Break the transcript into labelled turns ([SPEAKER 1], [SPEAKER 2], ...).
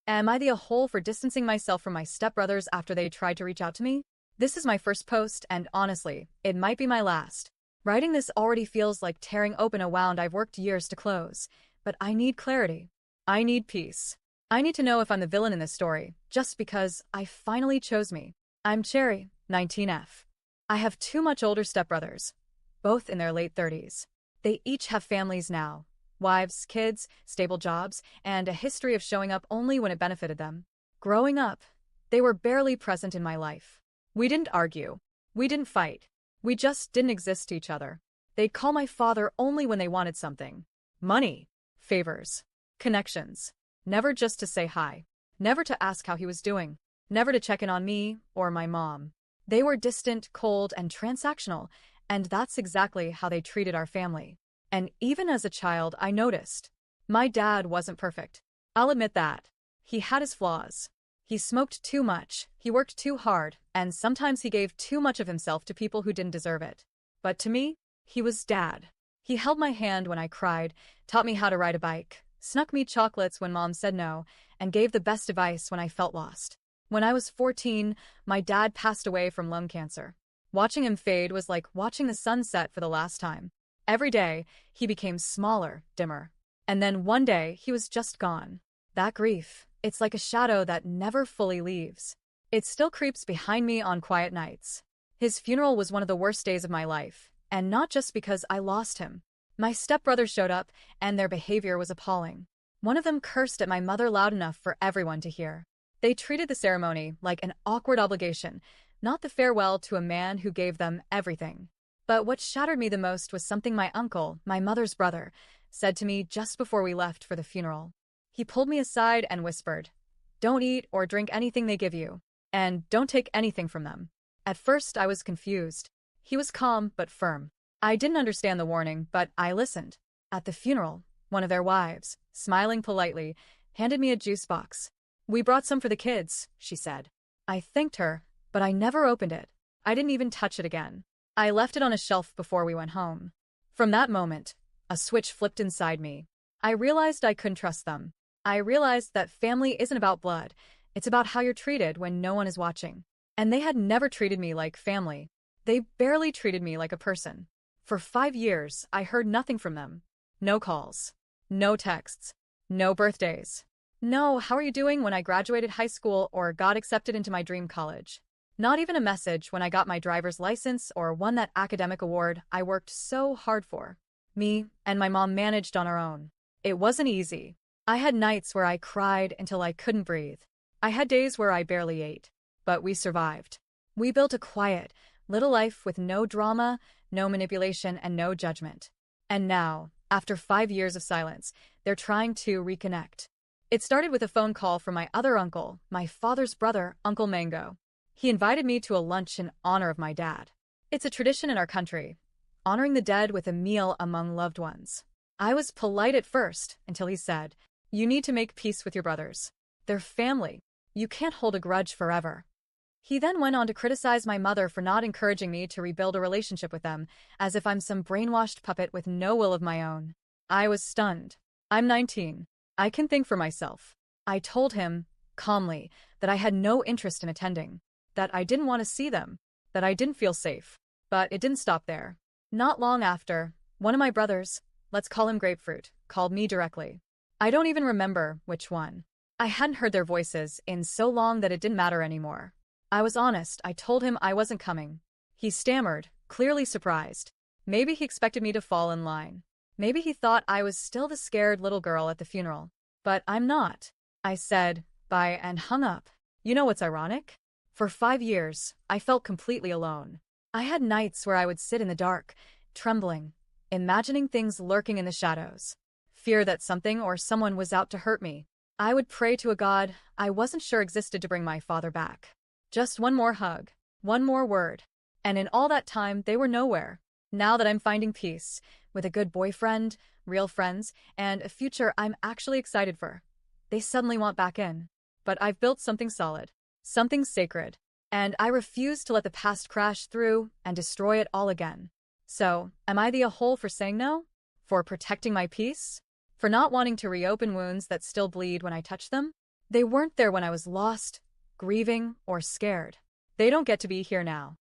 [SPEAKER 1] Am I the a-hole for distancing myself from my stepbrothers after they tried to reach out to me? This is my first post, and honestly, it might be my last. Writing this already feels like tearing open a wound I've worked years to close. But I need clarity. I need peace. I need to know if I'm the villain in this story, just because I finally chose me. I'm Cherry, 19F. I have two much older stepbrothers, both in their late 30s. They each have families now. Wives, kids, stable jobs, and a history of showing up only when it benefited them. Growing up, they were barely present in my life. We didn't argue. We didn't fight. We just didn't exist to each other. They'd call my father only when they wanted something. Money, favors, connections. Never just to say hi. Never to ask how he was doing. Never to check in on me or my mom. They were distant, cold, and transactional, and that's exactly how they treated our family. And even as a child, I noticed. My dad wasn't perfect. I'll admit that. He had his flaws. He smoked too much, he worked too hard, and sometimes he gave too much of himself to people who didn't deserve it. But to me, he was Dad. He held my hand when I cried, taught me how to ride a bike, snuck me chocolates when Mom said no, and gave the best advice when I felt lost. When I was 14, my dad passed away from lung cancer. Watching him fade was like watching the sun set for the last time. Every day, he became smaller, dimmer. And then one day, he was just gone. That grief, it's like a shadow that never fully leaves. It still creeps behind me on quiet nights. His funeral was one of the worst days of my life, and not just because I lost him. My stepbrothers showed up, and their behavior was appalling. One of them cursed at my mother loud enough for everyone to hear. They treated the ceremony like an awkward obligation, not the farewell to a man who gave them everything. But what shattered me the most was something my uncle, my mother's brother, said to me just before we left for the funeral. He pulled me aside and whispered, "Don't eat or drink anything they give you, and don't take anything from them." At first, I was confused. He was calm but firm. I didn't understand the warning, but I listened. At the funeral, one of their wives, smiling politely, handed me a juice box. "We brought some for the kids," she said. I thanked her, but I never opened it. I didn't even touch it again. I left it on a shelf before we went home. From that moment, a switch flipped inside me. I realized I couldn't trust them. I realized that family isn't about blood. It's about how you're treated when no one is watching. And they had never treated me like family. They barely treated me like a person. For 5 years, I heard nothing from them. No calls. No texts. No birthdays. No, "How are you doing?" when I graduated high school or got accepted into my dream college. Not even a message when I got my driver's license or won that academic award I worked so hard for. Me and my mom managed on our own. It wasn't easy. I had nights where I cried until I couldn't breathe. I had days where I barely ate. But we survived. We built a quiet, little life with no drama, no manipulation, and no judgment. And now, after 5 years of silence, they're trying to reconnect. It started with a phone call from my other uncle, my father's brother, Uncle Mango. He invited me to a lunch in honor of my dad. It's a tradition in our country, honoring the dead with a meal among loved ones. I was polite at first until he said, "You need to make peace with your brothers. They're family. You can't hold a grudge forever." He then went on to criticize my mother for not encouraging me to rebuild a relationship with them, as if I'm some brainwashed puppet with no will of my own. I was stunned. I'm 19. I can think for myself. I told him, calmly, that I had no interest in attending, that I didn't want to see them, that I didn't feel safe. But it didn't stop there. Not long after, one of my brothers, let's call him Grapefruit, called me directly. I don't even remember which one. I hadn't heard their voices in so long that it didn't matter anymore. I was honest. I told him I wasn't coming. He stammered, clearly surprised. Maybe he expected me to fall in line. Maybe he thought I was still the scared little girl at the funeral. But I'm not. I said, "Bye," and hung up. You know what's ironic? For 5 years, I felt completely alone. I had nights where I would sit in the dark, trembling, imagining things lurking in the shadows. Fear that something or someone was out to hurt me. I would pray to a God I wasn't sure existed to bring my father back. Just one more hug, one more word. And in all that time, they were nowhere. Now that I'm finding peace, with a good boyfriend, real friends, and a future I'm actually excited for, they suddenly want back in. But I've built something solid, something sacred, and I refuse to let the past crash through and destroy it all again. So, am I the a-hole for saying no? For protecting my peace? For not wanting to reopen wounds that still bleed when I touch them? They weren't there when I was lost, grieving, or scared. They don't get to be here now.